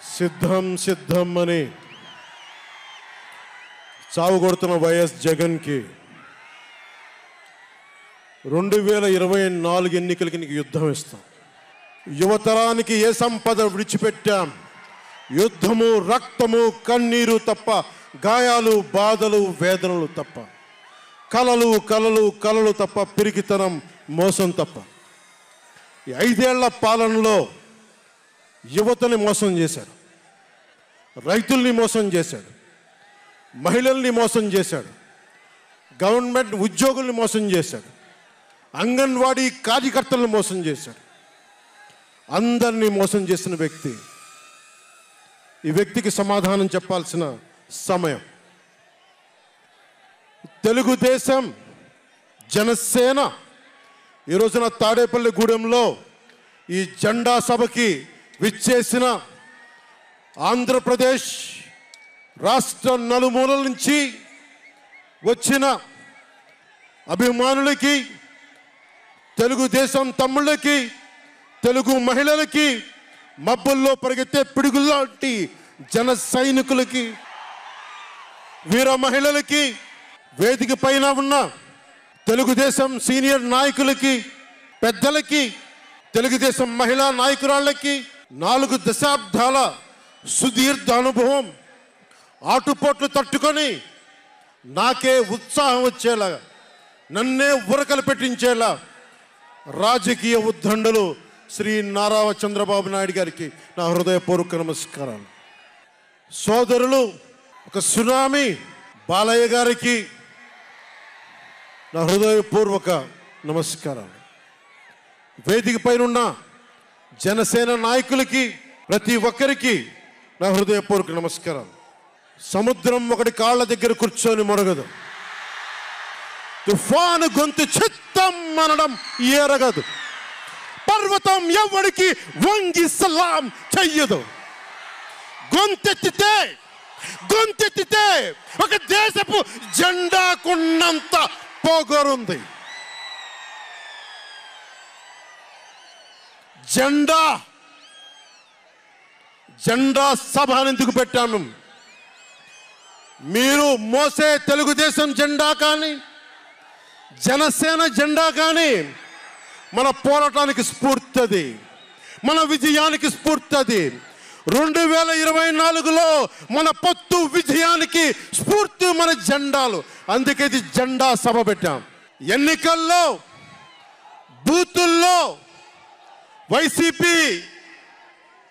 సిద్ధం సిద్ధం అని చావు కొడుతున్న వైఎస్ జగన్కి 2024 ఎన్నికలకి నీకు యుద్ధం ఇస్తాం. యువతరానికి ఏ సంపద విడిచిపెట్టాం? యుద్ధము, రక్తము, కన్నీరు తప్ప, గాయాలు, బాధలు, వేదనలు తప్ప, కలలు కలలు కలలు తప్ప, పిరికితనం, మోసం తప్ప. ఈ 5 ఏళ్ల పాలనలో యువతని మోసం చేశాడు, రైతుల్ని మోసం చేశాడు, మహిళల్ని మోసం చేశాడు, గవర్నమెంట్ ఉద్యోగుల్ని మోసం చేశాడు, అంగన్వాడీ కార్యకర్తలను మోసం చేశాడు. అందరినీ మోసం చేసిన వ్యక్తి. ఈ వ్యక్తికి సమాధానం చెప్పాల్సిన సమయం. తెలుగుదేశం, జనసేన ఈ రోజున తాడేపల్లిగూడెంలో ఈ జెండా సభకి విచ్చేసిన ఆంధ్రప్రదేశ్ రాష్ట్ర నలుమూలల నుంచి వచ్చిన అభిమానులకి, తెలుగుదేశం తమ్ముళ్ళకి, తెలుగు మహిళలకి, మబ్బుల్లో పరిగెత్తే పిడుగుల్లాంటి జన సైనికులకి, వీర మహిళలకి, వేదిక పైన ఉన్న తెలుగుదేశం సీనియర్ నాయకులకి, పెద్దలకి, తెలుగుదేశం మహిళా నాయకురాళ్ళకి 4 దశాబ్దాల సుదీర్ఘ అనుభవం, ఆటుపోట్లు తట్టుకొని నాకే ఉత్సాహం వచ్చేలా, నన్నే ఉరకలు పెట్టించేలా రాజకీయ ఉద్దండలు శ్రీ నారా చంద్రబాబు నాయుడు గారికి నా హృదయపూర్వక నమస్కారాలు. సోదరులు ఒక సునామీ బాలయ్య గారికి నా హృదయపూర్వక నమస్కారాలు. వేదిక పైన జనసేన నాయకులకి, ప్రతి ఒక్కరికి నా హృదయపూర్వక నమస్కారాలు. సముద్రం ఒకటి కాళ్ళ దగ్గర కూర్చొని మొరగదు, తుఫాను గొంతు చిత్తం అనడం ఎరగదు, పర్వతం ఎవరికి వంగి సలాం చెయ్యదు. గొంతెత్తితే ఒక దేశపు జెండాకున్నంత పొగరుంది. జెండా సభ ఎందుకు పెట్టాము? మీరు మోసే తెలుగుదేశం జెండా కానీ, జనసేన జెండా కానీ మన పోరాటానికి స్ఫూర్తి, మన విజయానికి స్ఫూర్తి. 2024లో మన పొత్తు విజయానికి స్ఫూర్తి మన జెండాలు. అందుకే ఇది జెండా సభ పెట్టాం. ఎన్నికల్లో బూతుల్లో వైసీపీ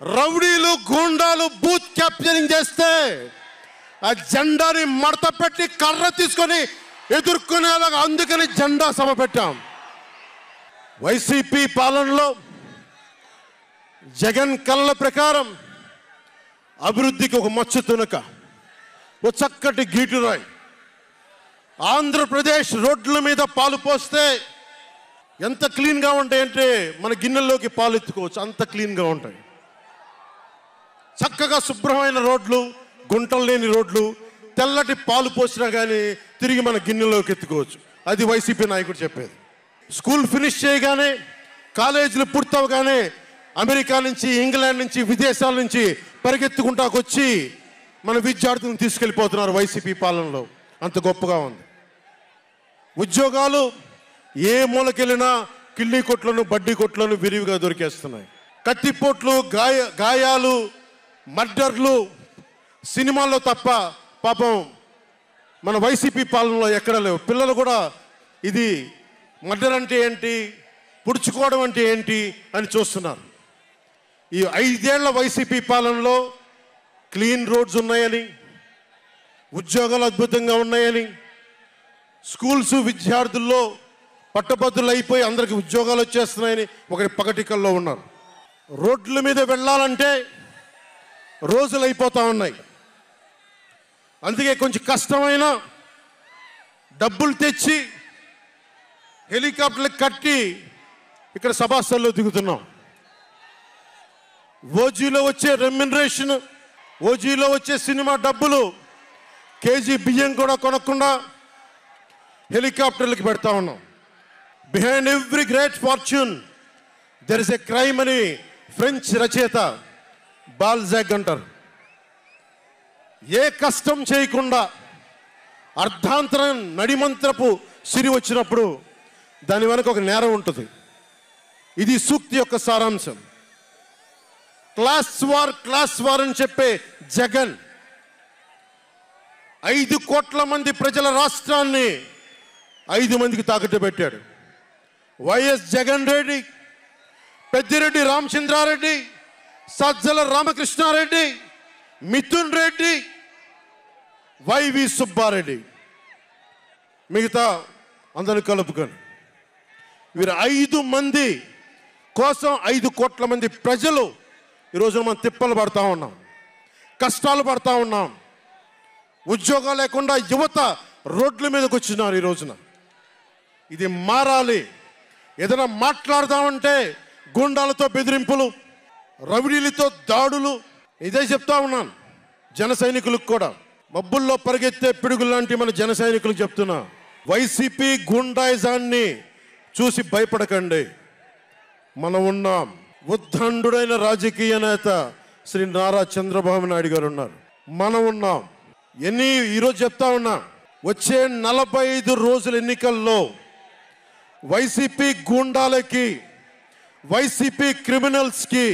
రౌడీలు, గూండాలు బూత్ క్యాప్చరింగ్ చేస్తే ఆ జెండాని మడత పెట్టి కర్ర తీసుకొని ఎదుర్కొనేలాగా, అందుకని జెండా సభ పెట్టాం. వైసీపీ పాలనలో జగన్ కళ్ళ ప్రకారం అభివృద్ధికి ఒక మచ్చ తునక, ఓ చక్కటి గీటురాయి. ఆంధ్రప్రదేశ్ రోడ్ల మీద పాలు పోస్తే ఎంత క్లీన్గా ఉంటాయంటే మన గిన్నెల్లోకి పాలు ఎత్తుకోవచ్చు, అంత క్లీన్గా ఉంటాయి. చక్కగా శుభ్రమైన రోడ్లు, గుంటలు లేని రోడ్లు, తెల్లటి పాలు పోసినా కానీ తిరిగి మన గిన్నెలోకి ఎత్తుకోవచ్చు. అది వైసీపీ నాయకుడు చెప్పేది. స్కూల్ ఫినిష్ చేయగానే, కాలేజీలు పూర్తవగానే అమెరికా నుంచి, ఇంగ్లాండ్ నుంచి, విదేశాల నుంచి పరిగెత్తుకుంటాకొచ్చి మన విద్యార్థులను తీసుకెళ్ళిపోతున్నారు వైసీపీ పాలనలో. అంత గొప్పగా ఉంది. ఉద్యోగాలు ఏ మూలకెళ్ళినా కిళ్ళీ కొట్లను, బడ్డీ కొట్లను విరివిగా దొరికేస్తున్నాయి. కత్తిపోట్లు, గాయాలు, మర్డర్లు సినిమాల్లో తప్ప పాపం మన వైసీపీ పాలనలో ఎక్కడ లేవు. పిల్లలు కూడా ఇది మర్డర్ అంటే ఏంటి, పుడుచుకోవడం అంటే ఏంటి అని చూస్తున్నారు. ఈ 5 ఏళ్ల వైసీపీ పాలనలో క్లీన్ రోడ్స్ ఉన్నాయని, ఉద్యోగాలు అద్భుతంగా ఉన్నాయని, స్కూల్స్ విద్యార్థుల్లో పట్టభద్రులు అయిపోయి అందరికి ఉద్యోగాలు వచ్చేస్తున్నాయని ఒకటి పగటికల్లో ఉన్నారు. రోడ్ల మీద వెళ్ళాలంటే రోజులు అయిపోతూ ఉన్నాయి. అందుకే కొంచెం కష్టమైన డబ్బులు తెచ్చి హెలికాప్టర్లు కట్టి ఇక్కడ సభాస్థల్లో దిగుతున్నాం. ఓజీలో వచ్చే రెమ్యునరేషన్, ఓజీలో వచ్చే సినిమా డబ్బులు, కేజీ బియ్యం కూడా కొనకుండా హెలికాప్టర్లకు పెడతా ఉన్నాం. Behind every great fortune there is a crime అని ఫ్రెంచ్ రచయిత బాల్జాక్ అంటారు. ఏ కష్టం చేయకుండా అర్ధాంతరం నడిమంత్రపు సిరి వచ్చినప్పుడు దాని వెనక ఒక నేరం ఉంటుంది. ఇది సూక్తి యొక్క సారాంశం. క్లాస్ వార్ అని చెప్పే జగన్ 5 కోట్ల మంది ప్రజల రాష్ట్రాన్ని 5 మందికి తాకట్టు పెట్టాడు. వైఎస్ జగన్ రెడ్డి, పెద్దిరెడ్డి రామచంద్రారెడ్డి, సజ్జల రామకృష్ణారెడ్డి, మిథున్ రెడ్డి, వైవి సుబ్బారెడ్డి, మిగతా అందరిని కలుపుకొని వీరు 5 మంది కోసం 5 కోట్ల మంది ప్రజలు ఈరోజు మనం తిప్పలు పడతా ఉన్నాం, కష్టాలు పడతా ఉన్నాం. ఉద్యోగాలు లేకుండా యువత రోడ్ల మీదకి వచ్చినారు ఈ రోజున. ఇది మారాలి. ఏదైనా మాట్లాడదామంటే గుండాలతో బెదిరింపులు, రౌడీలతో దాడులు. ఇదే చెప్తా ఉన్నాను జన సైనికులకు కూడా, మబ్బుల్లో పరిగెత్తే పిడుగులు లాంటి మన జన సైనికులకు చెప్తున్నా, వైసీపీ గుండాయిజాన్ని చూసి భయపడకండి. మనం ఉన్నాం. ఉద్దండుడైన రాజకీయ నేత శ్రీ నారా చంద్రబాబు నాయుడు గారు ఉన్నారు. మనం ఉన్నాం. ఈరోజు చెప్తా ఉన్నా, వచ్చే 45 రోజుల ఎన్నికల్లో వైసీపీ గూండాలకి, వైసీపీ క్రిమినల్స్కి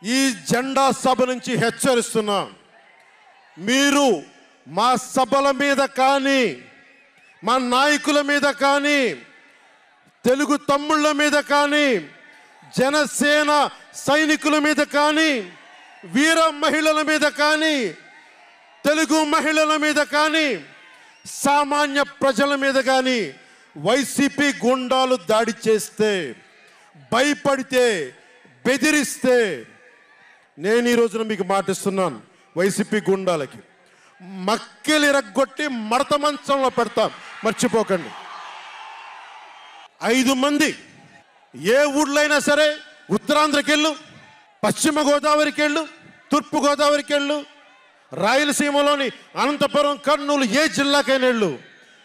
ఈ జెండా సభ నుంచి హెచ్చరిస్తున్నా, మీరు మా సభల మీద కానీ, మా నాయకుల మీద కానీ, తెలుగు తమ్ముళ్ళ మీద కానీ, జనసేన సైనికుల మీద కానీ, వీర మహిళల మీద కానీ, తెలుగు మహిళల మీద కానీ, సామాన్య ప్రజల మీద కానీ వైసీపీ గుండాలు దాడి చేస్తే, భయపడితే, బెదిరిస్తే నేను ఈ రోజున మీకు మాటిస్తున్నాను, వైసీపీ గుండాలకి మక్కెలు ఇరగ్గొట్టి మడత మంచంలో పెడతాం, మర్చిపోకండి. 5 మంది ఏ ఊళ్ళైనా సరే, ఉత్తరాంధ్రకి వెళ్ళు, పశ్చిమ గోదావరికి వెళ్ళు, తూర్పు గోదావరికి వెళ్ళు, రాయలసీమలోని అనంతపురం, కర్నూలు, ఏ జిల్లాకైనా వెళ్ళు,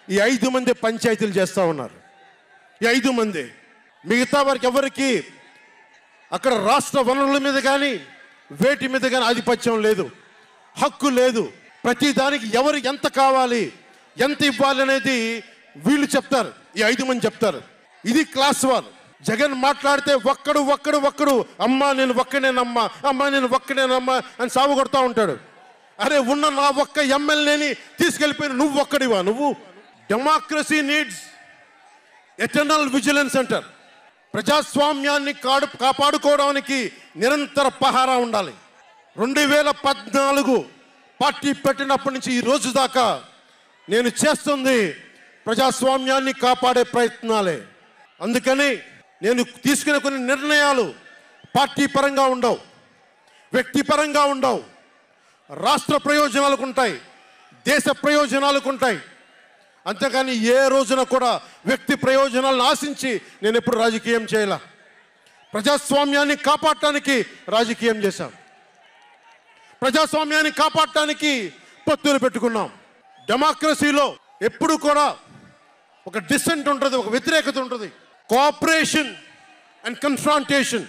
ఈ 5 మంది పంచాయతీలు చేస్తూ ఉన్నారు. ఈ 5 మంది. మిగతా వారికి ఎవరికి అక్కడ రాష్ట్ర వనరుల మీద కానీ, వేటి మీద కానీ ఆధిపత్యం లేదు, హక్కు లేదు. ప్రతి దానికి ఎవరు ఎంత కావాలి, ఎంత ఇవ్వాలి అనేది వీళ్ళు చెప్తారు, ఈ 5 మంది చెప్తారు. ఇది క్లాస్ వార్. జగన్ మాట్లాడితే ఒక్కడు అమ్మా నేను ఒక్కడేనమ్మా, అమ్మా నేను ఒక్కడేనమ్మా అని సాగు కొడతా ఉంటాడు. అరే ఉన్న నా ఒక్క ఎమ్మెల్యేని తీసుకెళ్ళిపోయిన నువ్వు ఒక్కడివా? నువ్వు డెమోక్రసీ నీడ్స్ ఎటర్నల్ విజిలెన్స్ అంటారు. ప్రజాస్వామ్యాన్ని కాపాడుకోవడానికి నిరంతర పహారా ఉండాలి. 2014 పార్టీ పెట్టినప్పటి నుంచి ఈ రోజు దాకా నేను చేస్తుంది ప్రజాస్వామ్యాన్ని కాపాడే ప్రయత్నాలే. అందుకని నేను తీసుకునే కొన్ని నిర్ణయాలు పార్టీ పరంగా ఉండవు, వ్యక్తిపరంగా ఉండవు, రాష్ట్ర ప్రయోజనాలకు ఉంటాయి, దేశ ప్రయోజనాలకు ఉంటాయి. అంతేకాని ఏ రోజున కూడా వ్యక్తి ప్రయోజనాలను ఆశించి నేను ఎప్పుడు రాజకీయం చేయాల. ప్రజాస్వామ్యాన్ని కాపాడటానికి రాజకీయం చేశాం, ప్రజాస్వామ్యాన్ని కాపాడటానికి పొత్తులు పెట్టుకున్నాం. డెమోక్రసీలో ఎప్పుడు కూడా ఒక డిసెంట్ ఉంటుంది, ఒక వ్యతిరేకత ఉంటుంది. కోఆపరేషన్ అండ్ కన్ఫ్రాంటేషన్,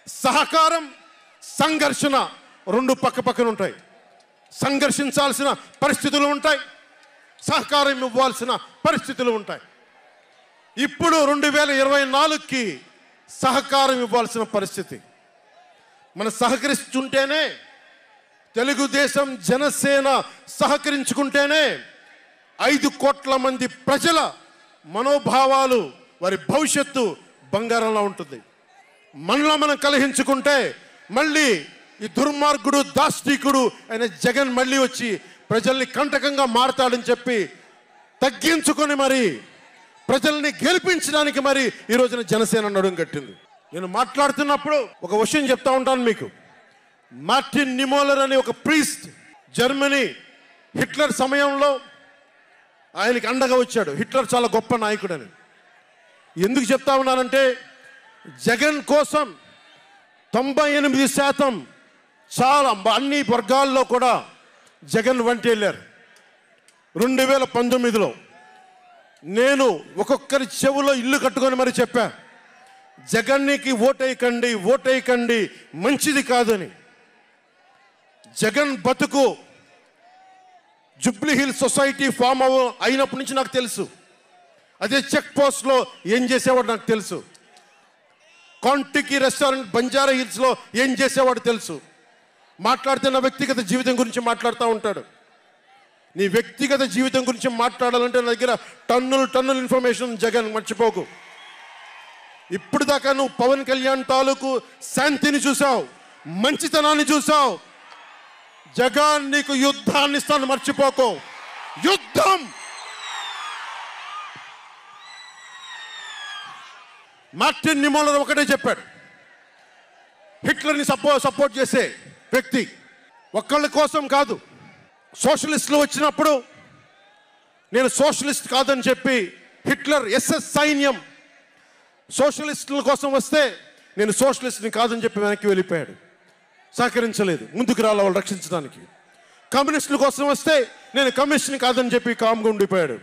సహకారం, సంఘర్షణ 2 పక్కన ఉంటాయి. సంఘర్షించాల్సిన పరిస్థితులు ఉంటాయి, సహకారం ఇవ్వాల్సిన పరిస్థితులు ఉంటాయి. ఇప్పుడు 2024కి సహకారం ఇవ్వాల్సిన పరిస్థితి. మనం సహకరిస్తుంటేనే, తెలుగుదేశం జనసేన సహకరించుకుంటేనే 5 కోట్ల మంది ప్రజల మనోభావాలు, వారి భవిష్యత్తు బంగారంలో ఉంటుంది. మనలో మనం కలహించుకుంటే మళ్ళీ ఈ దుర్మార్గుడు, దాష్టీకుడు అయిన జగన్ మళ్ళీ వచ్చి ప్రజల్ని కంటకంగా మారతాడని చెప్పి తగ్గించుకొని మరి ప్రజల్ని గెలిపించడానికి మరి ఈ రోజున జనసేన నడుం కట్టింది. నేను మాట్లాడుతున్నప్పుడు ఒక విషయం చెప్తా ఉంటాను మీకు. మార్టిన్ నిమోలర్ అనే ఒక ప్రీస్ట్, జర్మనీ, హిట్లర్ సమయంలో ఆయనకి అండగా వచ్చాడు. హిట్లర్ చాలా గొప్ప నాయకుడని. ఎందుకు చెప్తా ఉన్నానంటే, జగన్ కోసం 98% చాలా అన్ని వర్గాల్లో కూడా జగన్ వంటి వెళ్ళారు. 2019లో నేను ఒక్కొక్కరి చెవులో ఇల్లు కట్టుకొని మరి చెప్పా, జగన్కి ఓటేయకండి, ఓటేయకండి, మంచిది కాదని. జగన్ బతుకు జూబ్లీ హిల్స్ సొసైటీ ఫామ్ అయినప్పటి నుంచి నాకు తెలుసు. అదే చెక్ పోస్ట్లో ఏం చేసేవాడు నాకు తెలుసు. కాంటికి రెస్టారెంట్ బంజారా హిల్స్లో ఏం చేసేవాడు తెలుసు. మాట్లాడితే నా వ్యక్తిగత జీవితం గురించి మాట్లాడుతూ ఉంటాడు. నీ వ్యక్తిగత జీవితం గురించి మాట్లాడాలంటే నా దగ్గర టన్నుల ఇన్ఫర్మేషన్. జగన్ మర్చిపోకు. ఇప్పుడు దాకా నువ్వు పవన్ కళ్యాణ్ తాలూకు శాంతిని చూసావు, మంచితనాన్ని చూసావు. జగన్ నీకు యుద్ధాన్ని ఇస్తాను, మర్చిపోకు. యుద్ధం. మార్టిన్ నిమోలర్ ఒకటే చెప్పాడు, హిట్లర్ని సపోర్ట్ చేసే వ్యక్తి ఒక్కళ్ళ కోసం కాదు. సోషలిస్టులు వచ్చినప్పుడు నేను సోషలిస్ట్ కాదని చెప్పి హిట్లర్ ఎస్ఎస్ సైన్యం సోషలిస్టుల కోసం వస్తే నేను సోషలిస్ట్ని కాదని చెప్పి వెనక్కి వెళ్ళిపోయాడు. సహకరించలేదు, ముందుకు రాల వాళ్ళు రక్షించడానికి. కమ్యూనిస్టుల కోసం వస్తే నేను కమ్యూనిస్ట్ని కాదని చెప్పి కామ్గా ఉండిపోయాడు.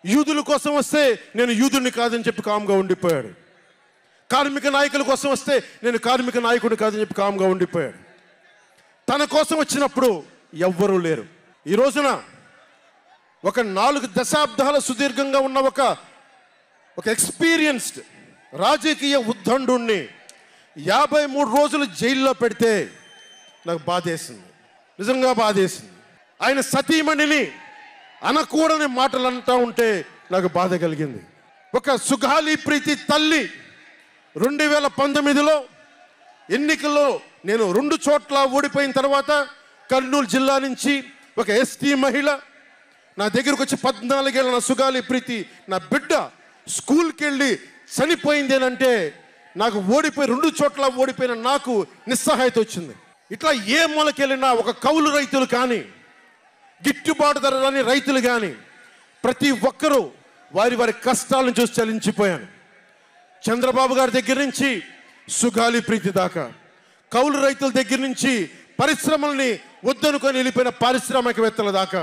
యూదుల కోసం వస్తే నేను యూదుని కాదని చెప్పి కామ్గా ఉండిపోయాడు. కార్మిక నాయకుల కోసం వస్తే నేను కార్మిక నాయకుడిని కాదని చెప్పి కామ్గా ఉండిపోయాడు. తన కోసం వచ్చినప్పుడు ఎవ్వరూ లేరు. ఈ రోజున ఒక 4 దశాబ్దాల సుదీర్ఘంగా ఉన్న ఒక ఎక్స్పీరియన్స్డ్ రాజకీయ ఉద్దండుణ్ణి 53 రోజులు జైల్లో పెడితే నాకు బాధేసింది, నిజంగా బాధేసింది. ఆయన సతీమణిని అనకూడని మాటలు అంటూ ఉంటే నాకు బాధ కలిగింది. ఒక సుగాలి ప్రీతి తల్లి 2019లో ఎన్నికల్లో నేను 2 చోట్ల ఓడిపోయిన తర్వాత కర్నూలు జిల్లా నుంచి ఒక ఎస్టీ మహిళ నా దగ్గరకు వచ్చి 14 ఏళ్ళ నా సుగాలి ప్రీతి నా బిడ్డ స్కూల్కి వెళ్ళి చనిపోయిందేనంటే నాకు 2 చోట్ల ఓడిపోయిన నాకు నిస్సహాయత వచ్చింది. ఇట్లా ఏ మూలకెళ్ళినా ఒక కౌలు రైతులు కానీ, గిట్టుబాటు ధర రాని రైతులు కానీ ప్రతి ఒక్కరూ వారి కష్టాలను చూసి చలించిపోయాను. చంద్రబాబు గారి దగ్గర నుంచి సుగాలి ప్రీతి దాకా, కౌలు రైతుల దగ్గర నుంచి పరిశ్రమల్ని వద్దనుకొని వెళ్ళిపోయిన పారిశ్రామికవేత్తల దాకా,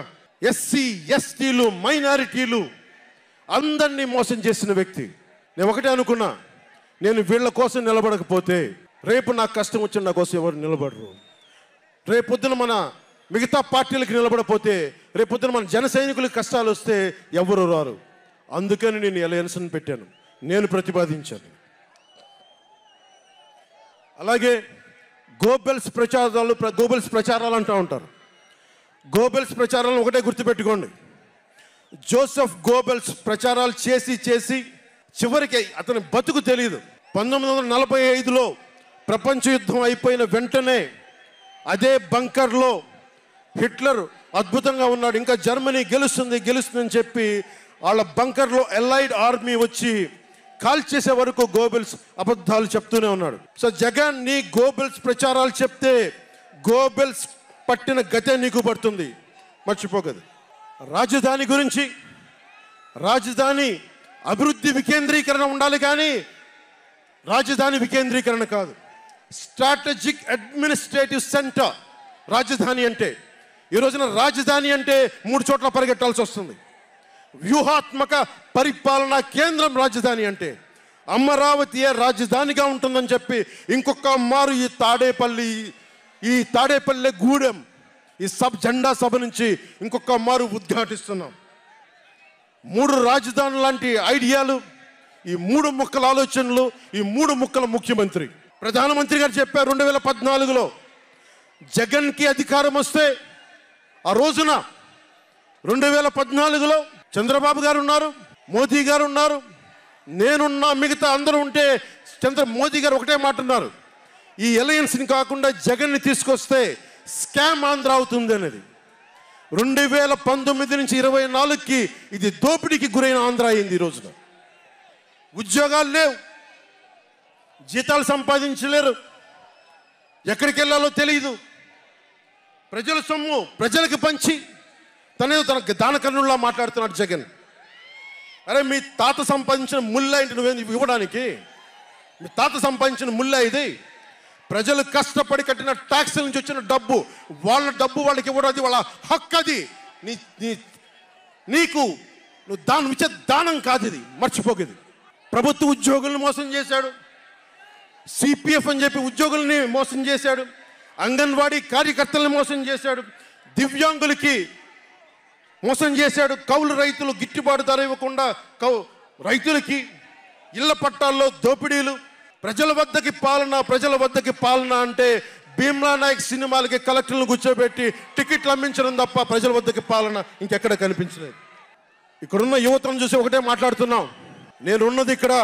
ఎస్సీ ఎస్టీలు మైనారిటీలు అందరినీ మోసం చేసిన వ్యక్తి. నేను ఒకటే అనుకున్నా, నేను వీళ్ళ కోసం నిలబడకపోతే రేపు నాకు కష్టం వచ్చిన నా కోసం ఎవరు నిలబడరు. రేపొద్దున మన మిగతా పార్టీలకు నిలబడపోతే రేపొద్దున మన జన సైనికులకు కష్టాలు వస్తే ఎవరు రారు. అందుకని నేను అలయన్స్ని పెట్టాను, నేను ప్రతిపాదించాను. అలాగే గోబెల్స్ ప్రచారాలు అంటూ ఉంటారు. గోబెల్స్ ప్రచారాలను ఒకటే గుర్తుపెట్టుకోండి, జోసెఫ్ గోబెల్స్ ప్రచారాలు చేసి చివరికి అతని బతుకు తెలియదు. 1945లో ప్రపంచ యుద్ధం అయిపోయిన వెంటనే అదే బంకర్లో హిట్లర్ అద్భుతంగా ఉన్నాడు, ఇంకా జర్మనీ గెలుస్తుందని చెప్పి వాళ్ళ బంకర్లో ఎలైడ్ ఆర్మీ వచ్చి కాల్ చేసే వరకు గోబెల్స్ అబద్ధాలు చెప్తూనే ఉన్నాడు. సో జగన్ నీ గోబెల్స్ ప్రచారాలు చెప్తే గోబెల్స్ పట్టిన గతే నీకు పడుతుంది, మర్చిపోకదు. రాజధాని గురించి, రాజధాని అభివృద్ధి వికేంద్రీకరణ ఉండాలి కానీ రాజధాని వికేంద్రీకరణ కాదు. స్ట్రాటజిక్ అడ్మినిస్ట్రేటివ్ సెంటర్ రాజధాని అంటే. ఈ రోజున రాజధాని అంటే 3 చోట్ల పరిగెట్టాల్సి వస్తుంది. వ్యూహాత్మక పరిపాలనా కేంద్రం రాజధాని అంటే. అమరావతియే రాజధానిగా ఉంటుందని చెప్పి ఇంకొక మారు ఈ తాడేపల్లి గూడెం ఈ జెండా సభ నుంచి ఇంకొక మారు ఉద్ఘాటిస్తున్నాం. 3 రాజధానులు లాంటి ఐడియాలు, ఈ 3 ముక్కల ఆలోచనలు, ఈ 3 ముక్కల ముఖ్యమంత్రి. ప్రధానమంత్రి గారు చెప్పారు 2014లో జగన్కి అధికారం వస్తే, ఆ రోజున 2014లో చంద్రబాబు గారు ఉన్నారు, మోదీ గారు ఉన్నారు, నేనున్నా, మిగతా అందరూ ఉంటే మోదీ గారు ఒకటే మాట ఉన్నారు, ఈ అలయన్స్ని కాకుండా జగన్ని తీసుకొస్తే స్కామ్ ఆంధ్ర అవుతుంది అనేది. 2019 నుంచి 24కి ఇది దోపిడీకి గురైన ఆంధ్ర అయింది. ఈ రోజున ఉద్యోగాలు లేవు, జీతాలు సంపాదించలేరు, ఎక్కడికి వెళ్ళాలో తెలియదు. ప్రజల సొమ్ము ప్రజలకు పంచి తనేదో తన దానకర్ణుల్లా మాట్లాడుతున్నాడు జగన్. అరే మీ తాత సంపాదించిన ముల్ల ఏంటి నువ్వేంది ఇవ్వడానికి? మీ తాత సంపాదించిన ముల్ల ఇది. ప్రజలు కష్టపడి కట్టిన ట్యాక్సుల నుంచి వచ్చిన డబ్బు, వాళ్ళ డబ్బు వాళ్ళకి ఇవ్వడం, అది వాళ్ళ హక్కు. అది నీకు నువ్వు ఇచ్చే దానం కాదు, ఇది మర్చిపోకేది. ప్రభుత్వ ఉద్యోగులను మోసం చేశాడు, సిపిఎఫ్ అని చెప్పి ఉద్యోగుల్ని మోసం చేశాడు, అంగన్వాడీ కార్యకర్తలను మోసం చేశాడు, దివ్యాంగులకి మోసం చేశాడు, కౌలు రైతులు గిట్టుబాటు ధర ఇవ్వకుండా రైతులకి ఇళ్ల పట్టాల్లో దోపిడీలు, ప్రజల వద్దకి పాలన అంటే భీమ్లా నాయక్ సినిమాలకి కలెక్టర్లను కూర్చోబెట్టి టికెట్లు అమ్మించడం తప్ప ప్రజల వద్దకి పాలన ఇంకెక్కడ కనిపించలేదు. ఇక్కడున్న యువతను చూసి ఒకటే మాట్లాడుతున్నాం, నేనున్నది ఇక్కడ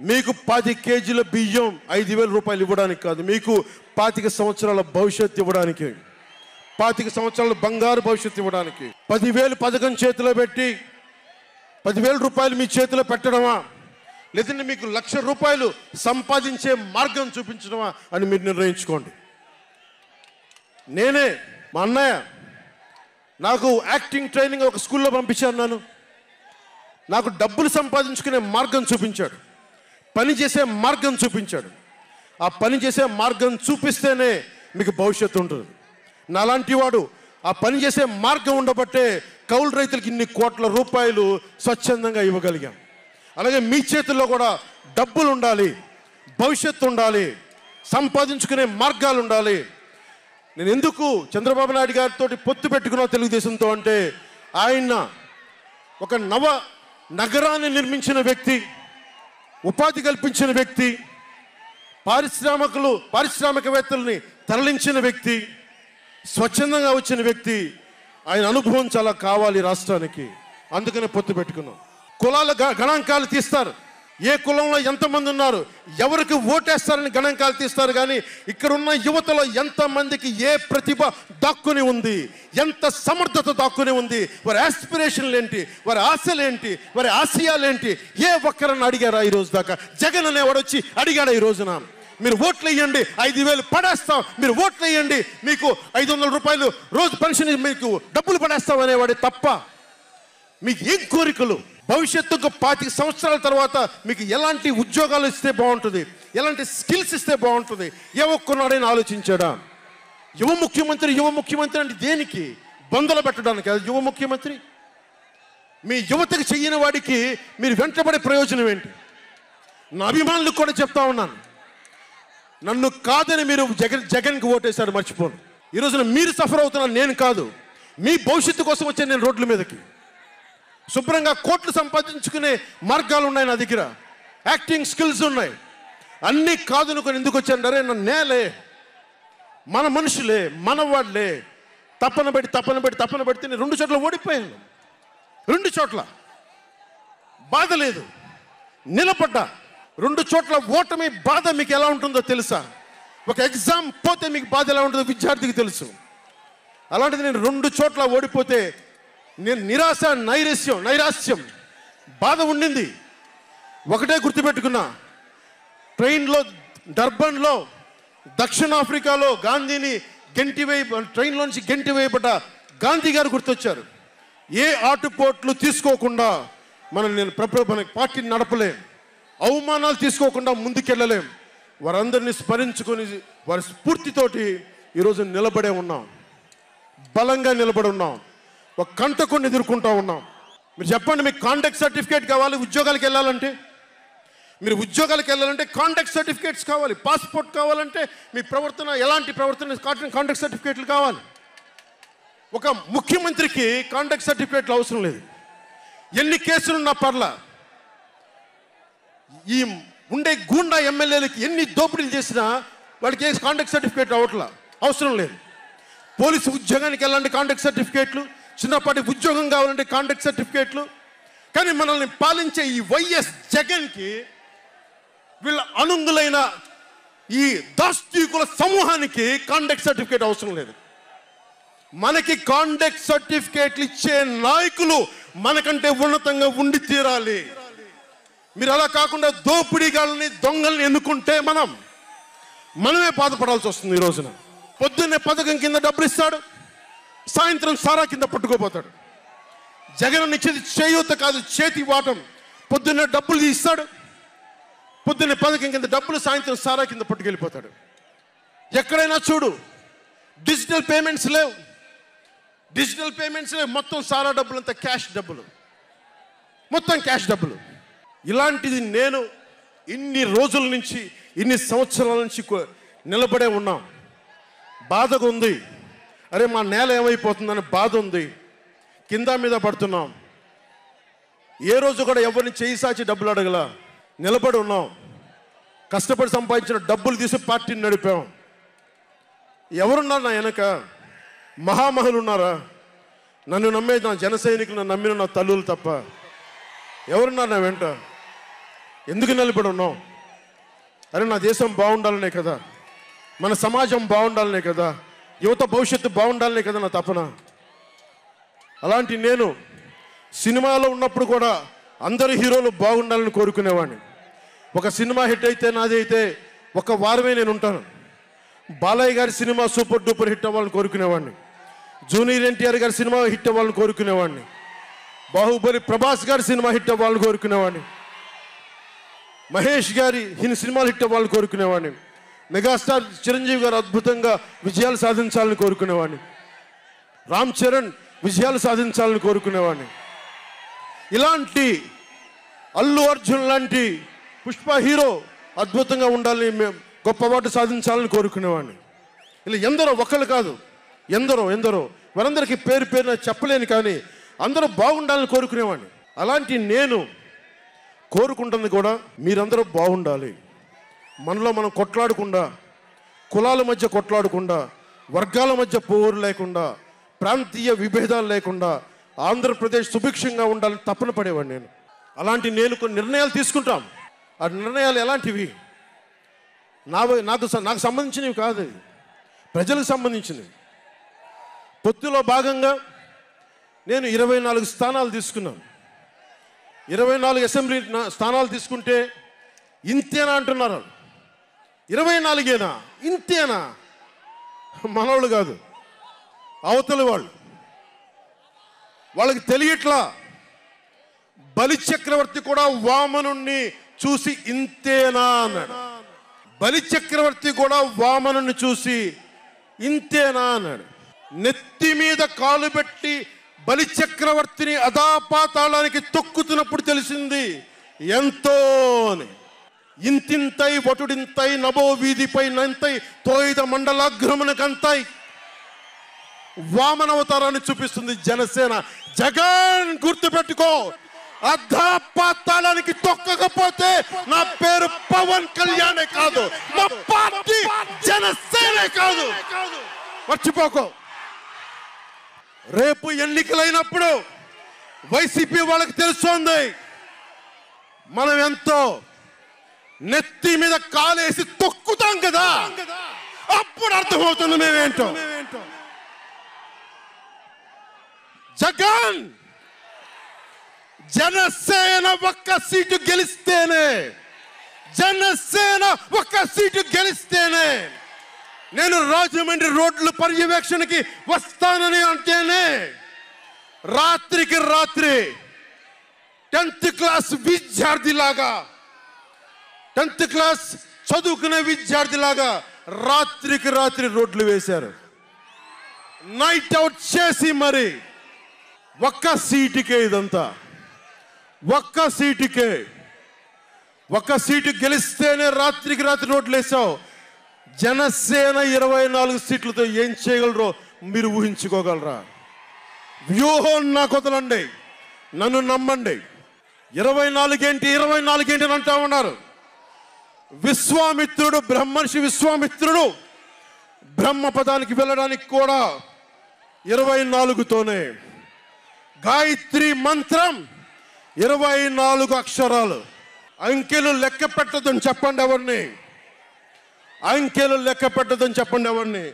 మీకు 10 కేజీల బియ్యం 5,000 రూపాయలు ఇవ్వడానికి కాదు, మీకు 25 సంవత్సరాల భవిష్యత్తు ఇవ్వడానికి, 25 సంవత్సరాల బంగారు భవిష్యత్తు ఇవ్వడానికి. 10,000 పథకం చేతిలో పెట్టి 10,000 రూపాయలు మీ చేతిలో పెట్టడమా, లేదంటే మీకు 1,00,000 రూపాయలు సంపాదించే మార్గం చూపించడమా అని మీరు నిర్ణయించుకోండి. నేనే మా అన్నయ్య నాకు యాక్టింగ్ ట్రైనింగ్ ఒక స్కూల్లో పంపించాను. నాకు డబ్బులు సంపాదించుకునే మార్గం చూపించాడు, పని చేసే మార్గం చూపించాడు. ఆ పని చేసే మార్గం చూపిస్తేనే మీకు భవిష్యత్తు ఉంటుంది. నాలాంటి వాడు ఆ పని చేసే మార్గం ఉండబట్టే కౌలు రైతులకి ఇన్ని కోట్ల రూపాయలు స్వచ్ఛందంగా ఇవ్వగలిగాం. అలాగే మీ చేతుల్లో కూడా డబ్బులు ఉండాలి, భవిష్యత్తు ఉండాలి, సంపాదించుకునే మార్గాలు ఉండాలి. నేను ఎందుకు చంద్రబాబు నాయుడు గారితో పొత్తు పెట్టుకున్నా తెలుగుదేశంతో అంటే, ఆయన ఒక నగరాన్ని నిర్మించిన వ్యక్తి, ఉపాధి కల్పించిన వ్యక్తి, పారిశ్రామికవేత్తల్ని తరలించిన వ్యక్తి, స్వచ్ఛందంగా వచ్చిన వ్యక్తి. ఆయన అనుభవం చాలా కావాలి రాష్ట్రానికి, అందుకనే పొత్తు పెట్టుకున్నాం. కులాల గణాంకాలు తీస్తారు, ఏ కులంలో ఎంతమంది ఉన్నారు, ఎవరికి ఓటేస్తారని గణాంకాలు తీస్తారు. కానీ ఇక్కడున్న యువతలో ఎంతమందికి ఏ ప్రతిభ దాక్కుని ఉంది, ఎంత సమర్థత దాక్కుని ఉంది, వారి ఆస్పిరేషన్లు ఏంటి, వారి ఆశలు ఏంటి, వారి ఆశయాలేంటి, ఏ ఒక్కరన్నా అడిగారా ఈరోజు దాకా? జగన్ అనేవాడు వచ్చి అడిగాడు ఈ రోజున, మీరు ఓట్లు వేయండి 5,000 పడేస్తాం, మీరు ఓట్లు వేయండి మీకు 500 రూపాయలు రోజు పెన్షన్ మీకు డబ్బులు పడేస్తాం అనేవాడే తప్ప మీకు ఏం కోరికలు? భవిష్యత్తుకు 25 సంవత్సరాల తర్వాత మీకు ఎలాంటి ఉద్యోగాలు ఇస్తే బాగుంటుంది, ఎలాంటి స్కిల్స్ ఇస్తే బాగుంటుంది, ఏ ఒక్కనాడైనా ఆలోచించాడా? యువ ముఖ్యమంత్రి అంటే దేనికి? బంధులు పెట్టడానికి అది యువ ముఖ్యమంత్రి? మీ యువతకు చెయ్యని వాడికి మీరు వెంటబడే ప్రయోజనం ఏంటి? నా అభిమానులకు కూడా చెప్తా ఉన్నాను, నన్ను కాదని మీరు జగన్కి ఓటేశారు మర్చిపోను. ఈ రోజున మీరు సఫర్ అవుతున్నారు, నేను కాదు. మీ భవిష్యత్తు కోసం వచ్చాను నేను రోడ్ల మీదకి. శుభ్రంగా కోట్లు సంపాదించుకునే మార్గాలు ఉన్నాయి నా దగ్గర, యాక్టింగ్ స్కిల్స్ ఉన్నాయి. అన్నీ కాదనుకొని ఎందుకు వచ్చాను? అరే నన్ను నేలే, మన మనుషులే, మన వాళ్ళే, తప్పన పెడితే నేను 2 చోట్ల ఓడిపోయాను. 2 చోట్ల బాధ లేదు, నిలబడ్డా. 2 చోట్ల ఓటమి బాధ మీకు ఎలా ఉంటుందో తెలుసా? ఒక ఎగ్జామ్ పోతే మీకు బాధ ఎలా ఉంటుందో విద్యార్థికి తెలుసు. అలాంటిది నేను 2 చోట్ల ఓడిపోతే నేను నిరాశ, నైరాశ్యం, బాధ ఉండింది. ఒకటే గుర్తుపెట్టుకున్నా, డర్బన్లో దక్షిణాఫ్రికాలో గాంధీని ట్రైన్లోంచి గెంటి వేయబడ్డ గాంధీ గారు గుర్తొచ్చారు. ఏ ఆటుపోట్లు తీసుకోకుండా మన పార్టీని నడపలేం, అవమానాలు తీసుకోకుండా ముందుకెళ్ళలేం. వారందరినీ స్మరించుకొని వారి స్ఫూర్తితోటి ఈరోజు నిలబడే ఉన్నాం, బలంగా నిలబడి ఉన్నాం, ఒక కంటకుని ఎదుర్కొంటూ ఉన్నాం. మీరు చెప్పండి, మీకు కాంటాక్ట్ సర్టిఫికేట్ కావాలి ఉద్యోగాలకు వెళ్ళాలంటే? మీరు ఉద్యోగాలకు వెళ్ళాలంటే కాంటాక్ట్ సర్టిఫికేట్స్ కావాలి, పాస్పోర్ట్ కావాలంటే మీ ప్రవర్తన ఎలాంటి ప్రవర్తన కాంటాక్ట్ సర్టిఫికేట్లు కావాలి. ఒక ముఖ్యమంత్రికి కాంటాక్ట్ సర్టిఫికేట్లు అవసరం లేదు. ఎన్ని కేసులున్నా పర్లా, ఈ ఉండే గూండా ఎమ్మెల్యేలకి ఎన్ని దోపిడీలు చేసినా వాడికి ఏ కాంటాక్ట్ సర్టిఫికేట్ అవసరం లేదు. పోలీసు ఉద్యోగానికి వెళ్ళాలంటే కాంటాక్ట్ సర్టిఫికేట్లు, చిన్నపాటి ఉద్యోగం కావాలంటే కాంటాక్ట్ సర్టిఫికేట్లు. కానీ మనల్ని పాలించే ఈ వైఎస్ జగన్కి, వీళ్ళ అనుంగులైన ఈ దాష్టీకుల సమూహానికి కాంటాక్ట్ సర్టిఫికేట్ అవసరం లేదు. మనకి కాంటాక్ట్ సర్టిఫికేట్లు ఇచ్చే నాయకులు మనకంటే ఉన్నతంగా ఉండి తీరాలి. మీరు అలా కాకుండా దోపిడీగాళ్ళని, దొంగల్ని ఎన్నుకుంటే మనమే బాధపడాల్సి వస్తుంది. ఈ రోజున పొద్దున్నే పథకం కింద డబ్బులు ఇస్తాడు, సాయంత్రం సారా కింద పట్టుకోపోతాడు. జగన్ ఇచ్చేది చేయూత కాదు, చేతి వాటం. పొద్దున్నే డబ్బులు ఇస్తాడు, పొద్దున్నే పథకం కింద డబ్బులు, సాయంత్రం సారా కింద పట్టుకెళ్ళిపోతాడు. ఎక్కడైనా చూడు, డిజిటల్ పేమెంట్స్ లేవు, మొత్తం సారా డబ్బులు అంతా క్యాష్ డబ్బులు, మొత్తం క్యాష్ డబ్బులు. ఇలాంటిది నేను ఇన్ని రోజుల నుంచి, ఇన్ని సంవత్సరాల నుంచి నిలబడే ఉన్నాం. బాధగా ఉంది. అరే మా నేల ఏమైపోతుందని బాధ ఉంది. కింద మీద పడుతున్నాం. ఏ రోజు కూడా ఎవరిని చేయి సాచి డబ్బులు అడగల. నిలబడి ఉన్నాం. కష్టపడి సంపాదించిన డబ్బులు తీసి పార్టీని నడిపాం. ఎవరున్నారు నా వెనక? మహామహులు ఉన్నారా? నన్ను నమ్మే నా జన సైనికులు, నన్ను నమ్మిన నా తల్లులు తప్ప ఎవరున్నారు నా వెంట? ఎందుకు నిలబడి ఉన్నాం? అరే నా దేశం బాగుండాలనే కదా, మన సమాజం బాగుండాలనే కదా, యువత భవిష్యత్తు బాగుండాలనే కదా నా తపన. అలాంటి నేను సినిమాలో ఉన్నప్పుడు కూడా అందరు హీరోలు బాగుండాలని కోరుకునేవాడిని. ఒక సినిమా హిట్ అయితే నాది అయితే ఒక వారమే నేను ఉంటాను. బాలయ్య గారి సినిమా సూపర్ డూపర్ హిట్ అవ్వాలని కోరుకునేవాడిని. జూనియర్ ఎన్టీఆర్ గారి సినిమా హిట్ అవ్వాలని కోరుకునేవాడిని. బాహుబలి ప్రభాస్ గారి సినిమా హిట్ అవ్వాలని కోరుకునేవాడిని. మహేష్ గారి సినిమాలు హిట్ అవ్వాలని కోరుకునేవాడిని. మెగాస్టార్ చిరంజీవి గారు అద్భుతంగా విజయాలు సాధించాలని కోరుకునేవాడిని. రామ్ చరణ్ విజయాలు సాధించాలని కోరుకునేవాడిని. ఇలాంటి అల్లు అర్జున్ లాంటి పుష్ప హీరో అద్భుతంగా ఉండాలని, గొప్ప అవార్డు సాధించాలని కోరుకునేవాడిని. ఇలా ఎందరో, ఒక్కళ్ళు కాదు, ఎందరో వారందరికీ పేరు పేరున చెప్పలేను, కానీ అందరూ బాగుండాలని కోరుకునేవాడిని. అలాంటి నేను కోరుకుంటుంది కూడా మీరందరూ బాగుండాలి. మనలో మనం కొట్లాడకుండా, కులాల మధ్య కొట్లాడకుండా, వర్గాల మధ్య పోరు లేకుండా, ప్రాంతీయ విభేదాలు లేకుండా ఆంధ్రప్రదేశ్ సుభిక్షంగా ఉండాలని తపన పడేవాడిని నేను. అలాంటి నేను కొన్ని నిర్ణయాలు తీసుకుంటాం. ఆ నిర్ణయాలు ఎలాంటివి? నాకు సంబంధించినవి కాదు, ప్రజలకు సంబంధించినవి. పొత్తులో భాగంగా నేను 24 స్థానాలు తీసుకున్నాను. 24 అసెంబ్లీ స్థానాలు తీసుకుంటే ఇంతేనా అంటున్నారు. 24ఏనా? ఇంతేనా? మనవాళ్ళు కాదు, అవతలి వాళ్ళు. వాళ్ళకి తెలియట్లా. బలిచక్రవర్తి కూడా వామనుణ్ణి చూసి ఇంతేనా అన్నాడు. బలిచక్రవర్తి కూడా వామనుణ్ణి చూసి ఇంతేనా అన్నాడు. నెత్తి మీద కాలు పెట్టి బలిచక్రవర్తిని అధాపాతాళానికి తొక్కుతున్నప్పుడు తెలిసింది ఎంతో అని. ఇంతింతై వటుడింతై నభో వీధిపై నంతై తోయిద మండలాగ్రమునకంతై వామనవతారాన్ని చూపిస్తుంది జనసేన. జగన్ గుర్తుపెట్టుకో, అధాపాతాళానికి తొక్కకపోతే నా పేరు పవన్ కళ్యాణే కాదు, మా పార్టీ జనసేనే కాదు, మర్చిపోకో. రేపు ఎన్నికలైనప్పుడు వైసీపీ వాళ్ళకి తెలుస్తోంది మనం ఎంతో. నెత్తి మీద కాలేసి తొక్కుతాం కదా, అప్పుడు అర్థమవుతుంది మేమేంటో. జగన్ జనసేన ఒక్క సీటు గెలిస్తేనే, జనసేన ఒక్క సీటు గెలిస్తేనే నేను రాజమండ్రి రోడ్ల పర్యవేక్షణకి వస్తానని అంటేనే రాత్రికి రాత్రి 10th క్లాస్ విద్యార్థిలాగా, 10th క్లాస్ చదువుకునే విద్యార్థిలాగా రాత్రికి రాత్రి రోడ్లు వేశారు. నైట్ అవుట్ చేసి మరి ఒక్క సీటుకే ఇదంతా. ఒక్క సీటు గెలిస్తేనే రాత్రికి రాత్రి రోడ్లు వేసావు. జనసేన 24 సీట్లతో ఏం చేయగలరో మీరు ఊహించుకోగలరా? వ్యూహం నాకు వదలండి, నన్ను నమ్మండి. 24 ఏంటి అని అంటా ఉన్నారు. విశ్వామిత్రుడు, బ్రహ్మర్షి విశ్వామిత్రుడు బ్రహ్మపదానికి వెళ్ళడానికి కూడా 24తోనే. గాయత్రి మంత్రం 24 అక్షరాలు. అంకెలు లెక్క పెట్టదని చెప్పండి ఎవరిని, అంకెలు లెక్క పెట్టదని చెప్పండి ఎవరిని.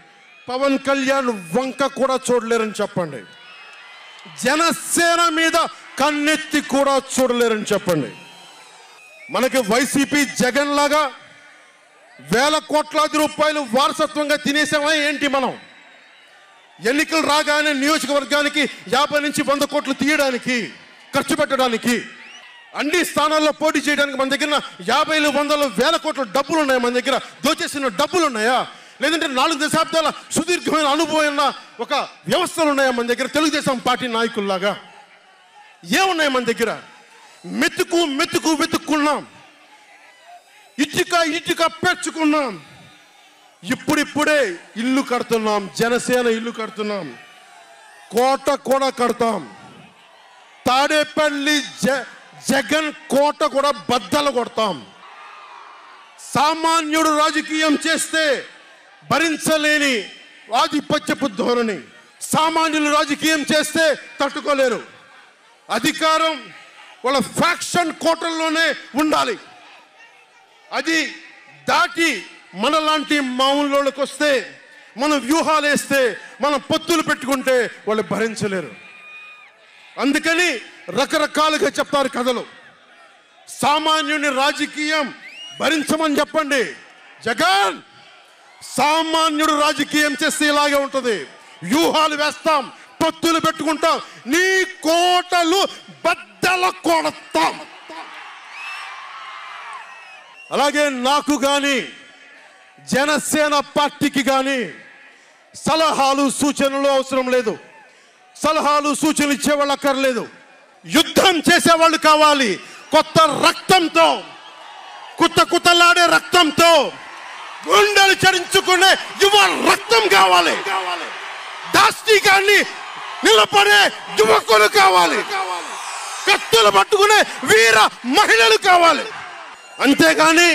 పవన్ కళ్యాణ్ వంక కూడా చూడలేరని చెప్పండి. జనసేన మీద కన్నెత్తి కూడా చూడలేరని చెప్పండి. మనకి వైసీపీ జగన్ లాగా వేల కోట్లాది రూపాయలు వారసత్వంగా తినేసామా ఏంటి? మనం ఎన్నికలు రాగానే నియోజకవర్గానికి 50 నుంచి 100 కోట్లు తీయడానికి, ఖర్చు పెట్టడానికి, అన్ని స్థానాల్లో పోటీ చేయడానికి మన దగ్గర 50, 100, 1000 కోట్ల డబ్బులు ఉన్నాయా? మన దగ్గర దోచేసిన డబ్బులు ఉన్నాయా? లేదంటే 4 దశాబ్దాల సుదీర్ఘమైన అనుభవం ఉన్న ఒక వ్యవస్థలు ఉన్నాయా మన దగ్గర? తెలుగుదేశం పార్టీ నాయకుల్లాగా ఏమున్నాయి మన దగ్గర? వెతుక్కున్నాం. ఇటుక పెంచుకున్నాం. ఇప్పుడిప్పుడే ఇల్లు కడుతున్నాం. జనసేన ఇల్లు కడుతున్నాం. కోట కూడా కడతాం. తాడేపల్లి జగన్ కోట కూడా బద్దలు కొడతాం. సామాన్యుడు రాజకీయం చేస్తే భరించలేని ఆధిపత్యపు ధోరణి. సామాన్యులు రాజకీయం చేస్తే తట్టుకోలేరు. అధికారం వాళ్ళ ఫ్యాక్షన్ కోటల్లోనే ఉండాలి. అది దాటి మనలాంటి మామూలులోకి వస్తే, మనం వ్యూహాలు వేస్తే, మనం పొత్తులు పెట్టుకుంటే వాళ్ళు భరించలేరు. అందుకని రకరకాలుగా చెప్తారు కథలు. సామాన్యుని రాజకీయం భరించమని చెప్పండి. జగన్ సామాన్యుడు రాజకీయం చేస్తే ఇలాగే ఉంటుంది. వ్యూహాలు వేస్తాం, పొత్తులు పెట్టుకుంటాం, నీ కోటలు బద్దల కొడతాం. అలాగే నాకు కానీ జనసేన పార్టీకి కానీ సలహాలు సూచనలు అవసరం లేదు. సలహాలు సూచనలు ఇచ్చేవాళ్ళు అక్కర్లేదు. యుద్ధం చేసేవాళ్ళు కావాలి. కొత్త రక్తంతో, కుతకుతలాడే రక్తంతో, గుండెలు చరించుకునే యువ రక్తం కావాలి. దాష్టికాన్ని నిలబడే యువకులు కావాలి. కత్తులు పట్టుకునే వీర మహిళలు కావాలి. అంతేగాని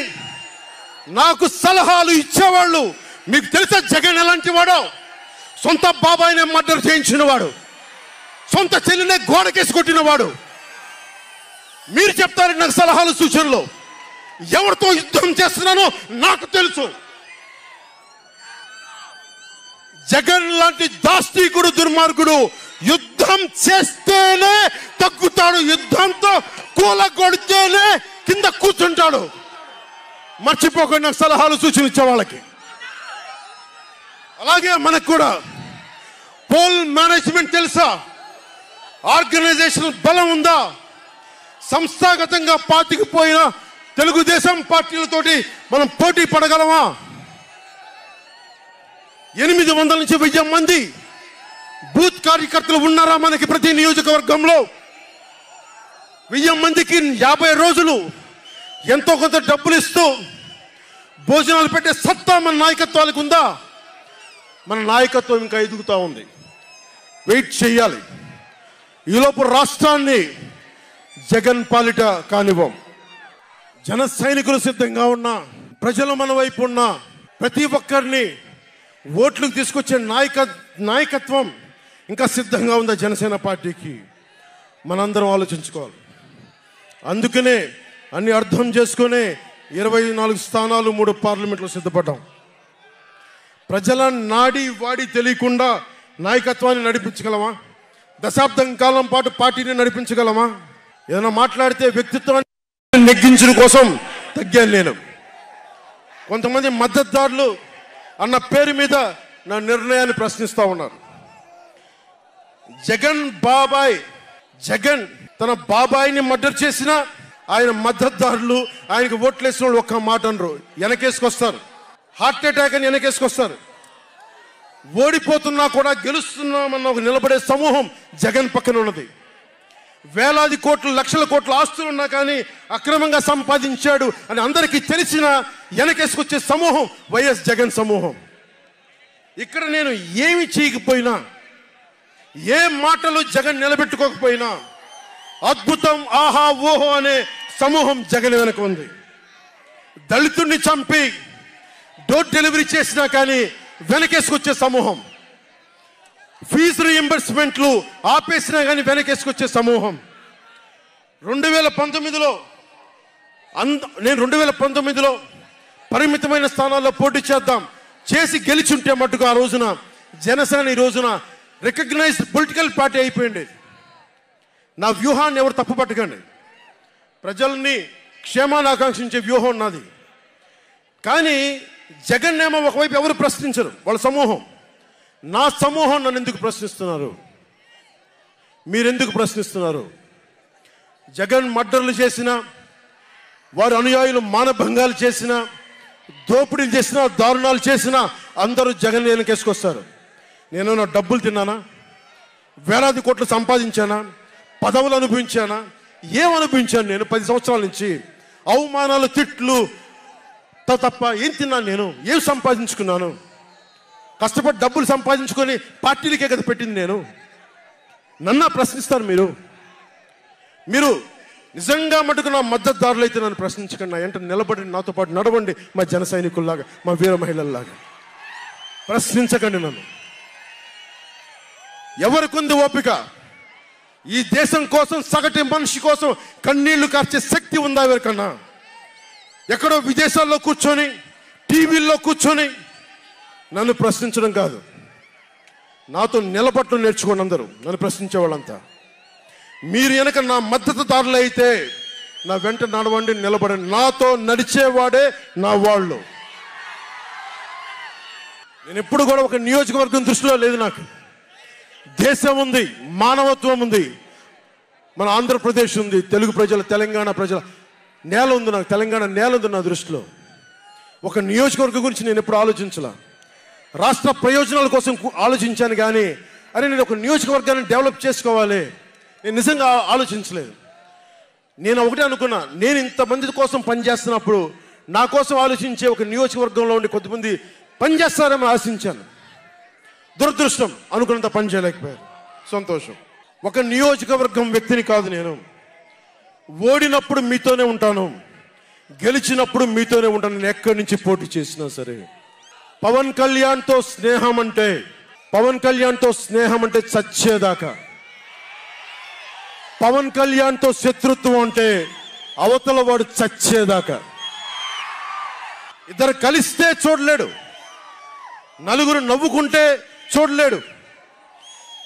నాకు సలహాలు ఇచ్చేవాళ్ళు, మీకు తెలుసా జగన్ ఎలాంటి వాడో? సొంత బాబాయినే మర్డర్ చేయించిన వాడు, సొంత చెల్లినే గోడకేసి కొట్టిన వాడు. మీరు చెప్తారు నాకు సలహాలు సూచనలు. ఎవరితో యుద్ధం చేస్తున్నానో నాకు తెలుసు. జగన్ లాంటి దాష్టీకుడు, దుర్మార్గుడు యుద్ధం చేస్తేనే తగ్గుతాడు. యుద్ధంతో కూలగొడితేనే కింద కూర్చుంటాడు. మర్చిపోకుండా నాకు సలహాలు సూచనలు ఇచ్చే వాళ్ళకి. అలాగే మనకు కూడా పోల్ మేనేజ్మెంట్ తెలుసా? ఆర్గనైజేషన్ బలం ఉందా? సంస్థాగతంగా పాతికిపోయిన తెలుగుదేశం పార్టీలతోటి మనం పోటీ పడగలమా? 800 నుంచి 1000 మంది బూత్ కార్యకర్తలు ఉన్నారా మనకి ప్రతి నియోజకవర్గంలో? 1000 మందికి 50 రోజులు ఎంతో కొంత డబ్బులు ఇస్తూ భోజనాలు పెట్టే సత్తా మన నాయకత్వానికి ఉందా? మన నాయకత్వం ఇంకా ఎదుగుతూ ఉంది. వెయిట్ చేయాలి. ఈలోపు రాష్ట్రాన్ని జగన్ పాలిట కానివ్వం. జన సైనికులు సిద్ధంగా ఉన్నా, ప్రజలు మన వైపు ఉన్నా, ప్రతి ఒక్కరిని ఓట్లకు తీసుకొచ్చే నాయకత్వం ఇంకా సిద్ధంగా ఉందా జనసేన పార్టీకి? మనందరం ఆలోచించుకోవాలి. అందుకనే అన్ని అర్థం చేసుకునే 24 స్థానాలు 3 పార్లమెంట్లో సిద్ధపడ్డాం. ప్రజల నాడి వాడి తెలియకుండా నాయకత్వాన్ని నడిపించగలమా? దశాబ్దం కాలం పాటు పార్టీని నడిపించగలమా? ఏదైనా మాట్లాడితే వ్యక్తిత్వాన్ని నెగ్గించడం కోసం తగ్గాను నేను. కొంతమంది మద్దతుదారులు అన్న పేరు మీద నా నిర్ణయాన్ని ప్రశ్నిస్తూ ఉన్నారు. జగన్ తన బాబాయిని మర్డర్ చేసిన ఆయన మద్దతుదారులు, ఆయనకు ఓట్లేసిన వాళ్ళు ఒక్క మాట అనరు, వెనకేసుకొస్తారు. హార్ట్ అటాక్ అని వెనకేసుకొస్తారు. ఓడిపోతున్నా కూడా గెలుస్తున్నామన్న ఒక నిలబడే సమూహం జగన్ పక్కన ఉన్నది. వేలాది కోట్లు, లక్షల కోట్ల ఆస్తులు ఉన్నా కానీ అక్రమంగా సంపాదించాడు అని అందరికీ తెలిసిన వెనకేసుకొచ్చే సమూహం వైఎస్ జగన్ సమూహం. ఇక్కడ నేను ఏమి చేయకపోయినా, ఏ మాటలు జగన్ నిలబెట్టుకోకపోయినా అద్భుతం, ఆహా ఓహో అనే సమూహం జగన్ వెనక ఉంది. దళితుడిని చంపి డోర్ డెలివరీ చేసినా కానీ వెనకేసుకొచ్చే సమూహం. ఫీజు రీఎంబర్స్మెంట్లు ఆపేసినా కానీ వెనకేసుకొచ్చే సమూహం. 2019లో నేను 2019లో పరిమితమైన స్థానాల్లో పోటీ చేసి గెలిచుంటే మట్టుకు ఆ రోజున జనసేన ఈ రోజున రికగ్నైజ్డ్ పొలిటికల్ పార్టీ అయిపోయింది. నా వ్యూహాన్ని ఎవరు తప్పు పట్టకండి. ప్రజల్ని క్షేమాన్ని ఆకాంక్షించే వ్యూహం నాది. కానీ జగన్ ఏమో ఒకవైపు ఎవరు ప్రశ్నించరు, వాళ్ళ సమూహం. నా సమూహం నన్ను ఎందుకు ప్రశ్నిస్తున్నారు? మీరెందుకు ప్రశ్నిస్తున్నారు? జగన్ మర్డర్లు చేసిన, వారి అనుయాయులు మానభంగాలు చేసిన, దోపిడీలు చేసిన, దారుణాలు చేసిన అందరూ జగన్ వెనకేసుకొస్తారు. నేను నా డబ్బులు తిన్నానా? వేలాది కోట్లు సంపాదించానా? పదవులు అనుభవించానా? ఏం అనుభవించాను నేను 10 సంవత్సరాల నుంచి? అవమానాలు, తిట్లు, తప్ప ఏం తిన్నాను? నేను ఏం సంపాదించుకున్నాను? కష్టపడి డబ్బులు సంపాదించుకొని పార్టీలకే కదా పెట్టింది నేను. నన్ను ప్రశ్నిస్తారు మీరు నిజంగా మటుకు నా మద్దతుదారులు అయితే నన్ను ప్రశ్నించకండి. నా ఎంట నిలబడి నాతో పాటు నడవండి, మా జన సైనికుల్లాగా, మా వీర మహిళల్లాగా. ప్రశ్నించకండి నన్ను. ఎవరికుంది ఓపిక? ఈ దేశం కోసం, సగటు మనిషి కోసం కన్నీళ్లు కార్చే శక్తి ఉందా ఎవరికన్నా? ఎక్కడో విదేశాల్లో కూర్చొని, టీవీల్లో కూర్చొని నన్ను ప్రశ్నించడం కాదు, నాతో నిలబడటం నేర్చుకోండి అందరూ, నన్ను ప్రశ్నించే వాళ్ళంతా. మీరు వెనక నా మద్దతుదారులు అయితే నా వెంట నడవండి, నిలబడండి. నాతో నడిచేవాడే నా వాళ్ళు. నేను ఎప్పుడు కూడా ఒక నియోజకవర్గం దృష్టిలో లేదు. నాకు దేశం ఉంది, మానవత్వం ఉంది, మన ఆంధ్రప్రదేశ్ ఉంది, తెలుగు ప్రజల, తెలంగాణ ప్రజల నేల ఉంది. నాకు తెలంగాణ నేల ఉంది నా దృష్టిలో. ఒక నియోజకవర్గం గురించి నేను ఎప్పుడు ఆలోచించలా. రాష్ట్ర ప్రయోజనాల కోసం ఆలోచించాను కానీ అరే నేను ఒక నియోజకవర్గాన్ని డెవలప్ చేసుకోవాలి నేను నిజంగా ఆలోచించలేదు. నేను ఒకటే అనుకున్నా, నేను ఇంతమంది కోసం పనిచేస్తున్నప్పుడు నా కోసం ఆలోచించే ఒక నియోజకవర్గంలో ఉండి కొద్దిమంది పనిచేస్తారని ఆశించాను. దురదృష్టం, అనుకున్నంత పని చేయలేకపోయారు. సంతోషం. ఒక నియోజకవర్గం వ్యక్తిని కాదు నేను. ఓడినప్పుడు మీతోనే ఉంటాను, గెలిచినప్పుడు మీతోనే ఉంటాను. నేను ఎక్కడి నుంచి పోటీ చేసినా సరే. పవన్ కళ్యాణ్తో స్నేహం అంటే చచ్చేదాకా. పవన్ కళ్యాణ్తో శత్రుత్వం అంటే అవతల వాడు చచ్చేదాకా. ఇద్దరు కలిస్తే చూడలేడు, నలుగురు నవ్వుకుంటే చూడలేడు,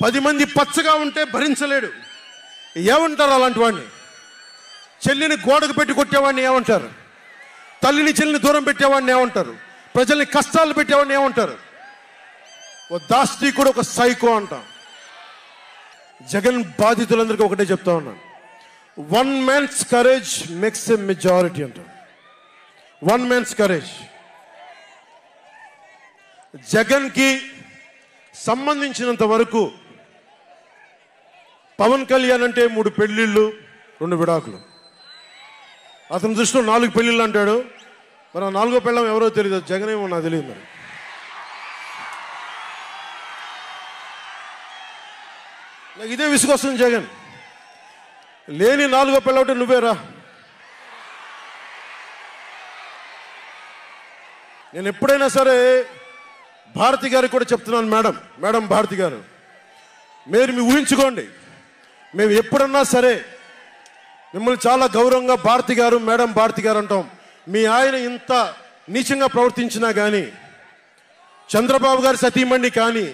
10 మంది పచ్చగా ఉంటే భరించలేడు. ఏమంటారు అలాంటి వాడిని? చెల్లిని గోడకు పెట్టి కొట్టేవాడిని ఏమంటారు? తల్లిని చెల్లిని దూరం పెట్టేవాడిని ఏమంటారు? ప్రజల్ని కష్టాలు పెట్టేవాడిని ఏమంటారు? ఓ దాష్టీకుడు, ఒక సైకో అంటాం. జగన్ బాధితులందరికీ ఒకటే చెప్తా ఉన్నాను, 1 man's courage makes a majority అంటాం. 1 man's courage. జగన్కి సంబంధించినంత వరకు పవన్ కళ్యాణ్ అంటే 3 పెళ్లిళ్ళు 2 విడాకులు. అతని దృష్టిలో 4 పెళ్లిళ్ళు అంటాడు. మరి 4వ పెళ్ళం ఎవరో తెలియదు, జగన్ ఏమో నాకు తెలియదు. మరి నాకు ఇదే విసుగొస్తుంది. జగన్ లేని 4వ పెళ్ళ ఒకటి నువ్వేరా. నేను ఎప్పుడైనా సరే భారతి గారికి కూడా చెప్తున్నాను, మేడం భారతి గారు, మీరు ఊహించుకోండి, మేము ఎప్పుడన్నా సరే మిమ్మల్ని చాలా గౌరవంగా భారతి గారు, మేడం భారతి గారు అంటాం. మీ ఆయన ఇంత నీచంగా ప్రవర్తించినా కానీ, చంద్రబాబు గారి సతీమణి కానీ,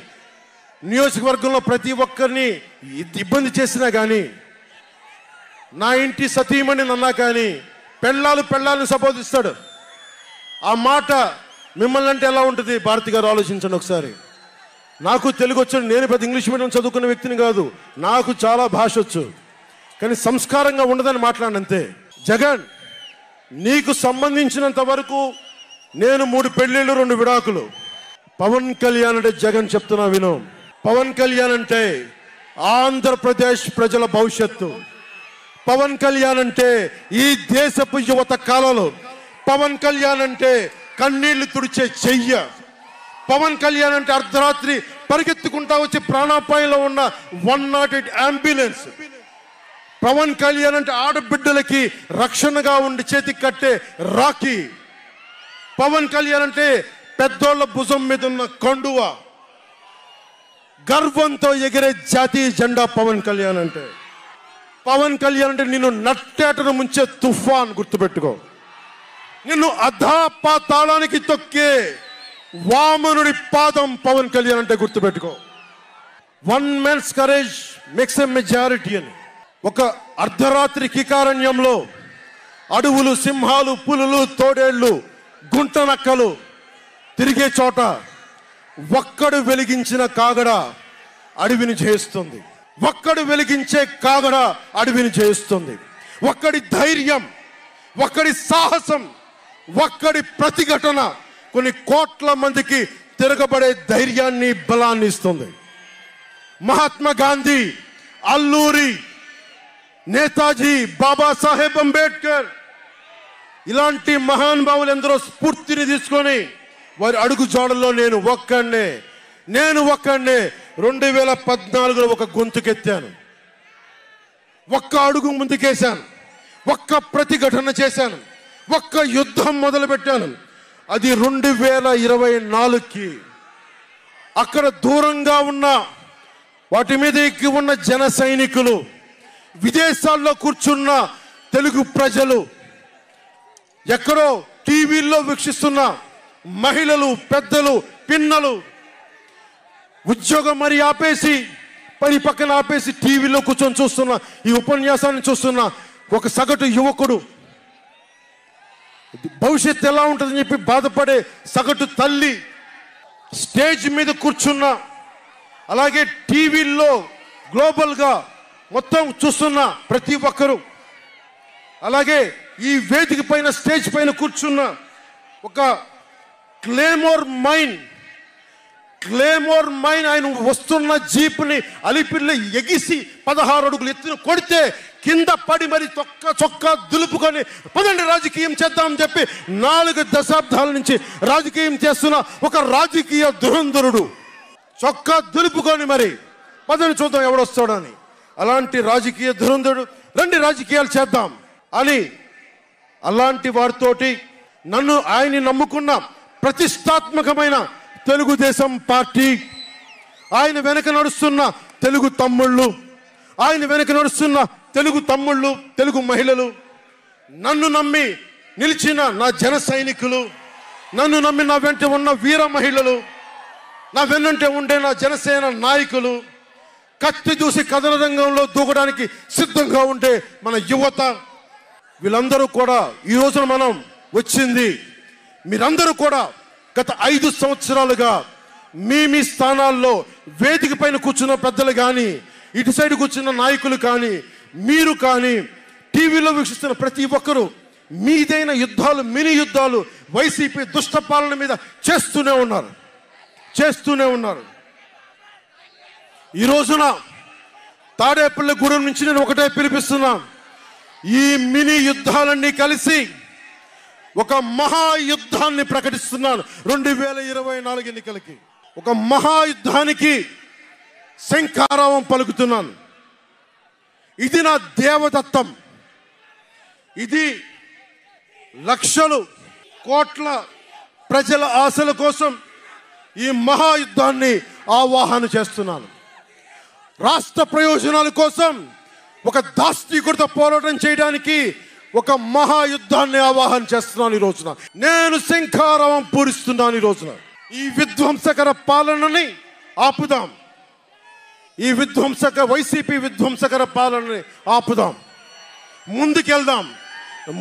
నియోజకవర్గంలో ప్రతి ఒక్కరిని ఇబ్బంది చేసినా కానీ, నా ఇంటి సతీమణి అన్నా కానీ పెళ్ళాలను సంబోధిస్తాడు. ఆ మాట మిమ్మల్ని అంటే ఎలా ఉంటుంది భారతి గారు? ఆలోచించండి ఒకసారి. నాకు తెలుగు వచ్చు, నేను పెద్ద ఇంగ్లీష్ మీడియం చదువుకున్న వ్యక్తిని కాదు, నాకు చాలా భాష వచ్చు, కానీ సంస్కారంగా ఉండదని మాట్లాడినంతే. జగన్, నీకు సంబంధించినంత వరకు నేను 3 పెళ్లిళ్ళు 2 విడాకులు. పవన్ కళ్యాణ్ అంటే జగన్ చెప్తున్నా విను, పవన్ కళ్యాణ్ అంటే ఆంధ్రప్రదేశ్ ప్రజల భవిష్యత్తు. పవన్ కళ్యాణ్ అంటే ఈ దేశపు యువత కాలంలో, పవన్ కళ్యాణ్ అంటే కన్నీళ్లు తుడిచే చెయ్య, పవన్ కళ్యాణ్ అంటే అర్ధరాత్రి పరిగెత్తుకుంటా వచ్చి ప్రాణాపాయంలో ఉన్న 108 అంబులెన్స్, పవన్ కళ్యాణ్ అంటే ఆడబిడ్డలకి రక్షణగా ఉండి చేతికి కట్టే రాఖీ, పవన్ కళ్యాణ్ అంటే పెద్దోళ్ల భుజం మీద ఉన్న కండువ, గర్వంతో ఎగిరే జాతీయ జెండా పవన్ కళ్యాణ్ అంటే. పవన్ కళ్యాణ్ అంటే నిన్ను నట్టేటను ముంచే తుఫాన్, గుర్తుపెట్టుకో. నిన్ను అధాపాతాళానికి తొక్కే వామనుడి పాదం పవన్ కళ్యాణ్ అంటే గుర్తుపెట్టుకో. 1 man's courage makes a majority అని. ఒక అర్ధరాత్రి కికారణ్యంలో అడవులు, సింహాలు, పులులు, తోడేళ్లు, గుంటనక్కలు తిరిగే చోట ఒక్కడు వెలిగించిన కాగడ అడవిని జయిస్తుంది. ఒక్కడు వెలిగించే కాగడ అడవిని జయిస్తుంది. ఒక్కడి ధైర్యం, ఒక్కడి సాహసం, ఒక్కడి ప్రతిఘటన కొన్ని కోట్ల మందికి తిరగబడే ధైర్యాన్ని, బలాన్ని ఇస్తుంది. మహాత్మా గాంధీ, అల్లూరి, నేతాజీ, బాబాసాహెబ్ అంబేద్కర్ ఇలాంటి మహానుభావులు ఎందరో స్ఫూర్తిని తీసుకొని వారి అడుగు జాడల్లో నేను ఒక్కడే 2014లో ఒక గొంతుకెత్తాను, ఒక్క అడుగు ముందుకేశాను, ఒక్క ప్రతిఘటన చేశాను, ఒక్క యుద్ధం మొదలుపెట్టాను. అది 2024కి. అక్కడ దూరంగా ఉన్న వాటి మీద ఎక్కి ఉన్న జన సైనికులు, విదేశాల్లో కూర్చున్న తెలుగు ప్రజలు, ఎక్కడో టీవీల్లో వీక్షిస్తున్న మహిళలు, పెద్దలు, పిన్నలు ఉద్యోగం మరి ఆపేసి పని పక్కన ఆపేసి టీవీలో కూర్చొని చూస్తున్న ఈ ఉపన్యాసాన్ని చూస్తున్న ఒక సగటు యువకుడు, భవిష్యత్తు ఎలా ఉంటుందని చెప్పి బాధపడే సగటు తల్లి, స్టేజ్ మీద కూర్చున్న, అలాగే టీవీల్లో గ్లోబల్గా మొత్తం చూస్తున్న ప్రతి ఒక్కరు, అలాగే ఈ వేదిక పైన స్టేజ్ పైన కూర్చున్న ఒక క్లేమోర్ మైన్ ఆయన వస్తున్న జీప్ని అలిపిల్లి ఎగిసి 16 అడుగులు ఎత్తున కొడితే కింద పడి మరి చొక్కా దులుపుకొని పదండి రాజకీయం చేద్దామని చెప్పి 4 దశాబ్దాల నుంచి రాజకీయం చేస్తున్న ఒక రాజకీయ దురంధరుడు చొక్కా దులుపుకొని మరి పదని చూద్దాం ఎవడొస్తాడని. అలాంటి రాజకీయ దురంధరుడు రండి రాజకీయాలు చేద్దాం అని అలాంటి వారితోటి ఆయన్ని నమ్ముకున్న ప్రతిష్టాత్మకమైన తెలుగుదేశం పార్టీ, ఆయన వెనక నడుస్తున్న తెలుగు తమ్ముళ్ళు, తెలుగు మహిళలు, నన్ను నమ్మి నిలిచిన నా జన సైనికులు, నన్ను నమ్మి నా వెంట ఉన్న వీర మహిళలు, నా వెన్నంటే ఉండే నా జనసేన నాయకులు, కత్తి దూసి కథన రంగంలో దూకడానికి సిద్ధంగా ఉండే మన యువత, వీళ్ళందరూ కూడా ఈ రోజున మనం వచ్చింది. మీరందరూ కూడా గత 5 సంవత్సరాలుగా మీ స్థానాల్లో వేదిక పైన కూర్చున్న పెద్దలు కానీ, ఇటు సైడ్ కూర్చున్న నాయకులు కానీ, మీరు కానీ, టీవీలో వీక్షిస్తున్న ప్రతి ఒక్కరూ మీదైన యుద్ధాలు, మినీ యుద్ధాలు వైసీపీ దుష్ట పాలన మీద చేస్తూనే ఉన్నారు. ఈ రోజున తాడేపల్లిగూడెం నుంచి నేను ఒకటే పిలిపిస్తున్నా, ఈ మినీ యుద్ధాలన్నీ కలిసి ఒక మహాయుద్ధాన్ని ప్రకటిస్తున్నాను. 2024 ఎన్నికలకి ఒక మహాయుద్ధానికి శంఖారావం పలుకుతున్నాను. ఇది నా దేవదత్తం. ఇది లక్షలు కోట్ల ప్రజల ఆశల కోసం ఈ మహాయుద్ధాన్ని ఆవాహన చేస్తున్నాను. రాష్ట్ర ప్రయోజనాల కోసం ఒక దాష్టీకుడితో పోరాటం చేయడానికి ఒక మహాయుద్ధాన్ని ఆవాహన చేస్తున్నాను. ఈ రోజున నేను శంఖారావం పూరిస్తున్నాను. ఈ రోజున ఈ విధ్వంసకర పాలనని ఆపుదాం. ఈ వైసీపీ విధ్వంసకర పాలనని ఆపుదాం.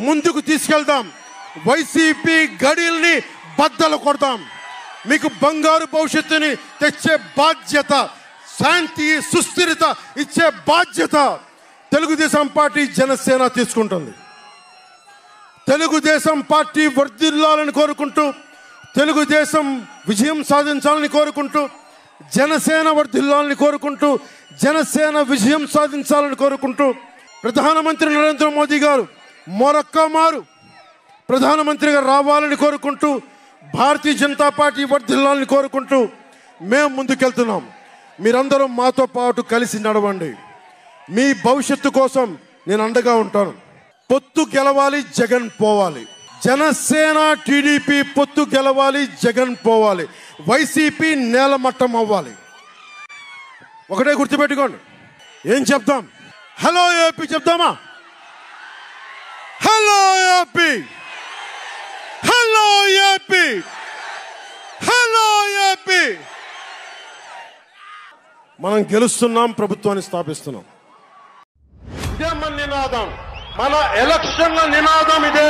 ముందుకు తీసుకెళ్దాం. వైసీపీ గడిల్ని బద్దలు కొడదాం. మీకు బంగారు భవిష్యత్తుని తెచ్చే బాధ్యత, శాంతి, సుస్థిరత ఇచ్చే బాధ్యత తెలుగుదేశం పార్టీ, జనసేన తీసుకుంటుంది. తెలుగుదేశం పార్టీ వర్ధిల్లాలని కోరుకుంటూ, తెలుగుదేశం విజయం సాధించాలని కోరుకుంటూ, జనసేన వర్ధిల్లాలని కోరుకుంటూ, జనసేన విజయం సాధించాలని కోరుకుంటూ, ప్రధానమంత్రి నరేంద్ర మోదీ గారు మరొక్క మారు ప్రధానమంత్రిగా రావాలని కోరుకుంటూ, భారతీయ జనతా పార్టీ వర్ధిల్లాలని కోరుకుంటూ మేము ముందుకెళ్తున్నాం. మీరందరూ మాతో పాటు కలిసి నడవండి. మీ భవిష్యత్తు కోసం నేను అండగా ఉంటాను. పొత్తు గెలవాలి, జగన్ పోవాలి. జనసేన టీడీపీ పొత్తు గెలవాలి, జగన్ పోవాలి. వైసీపీ నేలమట్టం అవ్వాలి. ఒకటే గుర్తుపెట్టుకోండి. ఏం చెప్తాం? హలో ఏపీ చెప్తామా? Hello AP, hello AP, hello AP. మనం గెలుస్తున్నాం, ప్రభుత్వాన్ని స్థాపిస్తున్నాం. ఇదే మన నినాదం, మన ఎలక్షన్ల నినాదం ఇదే.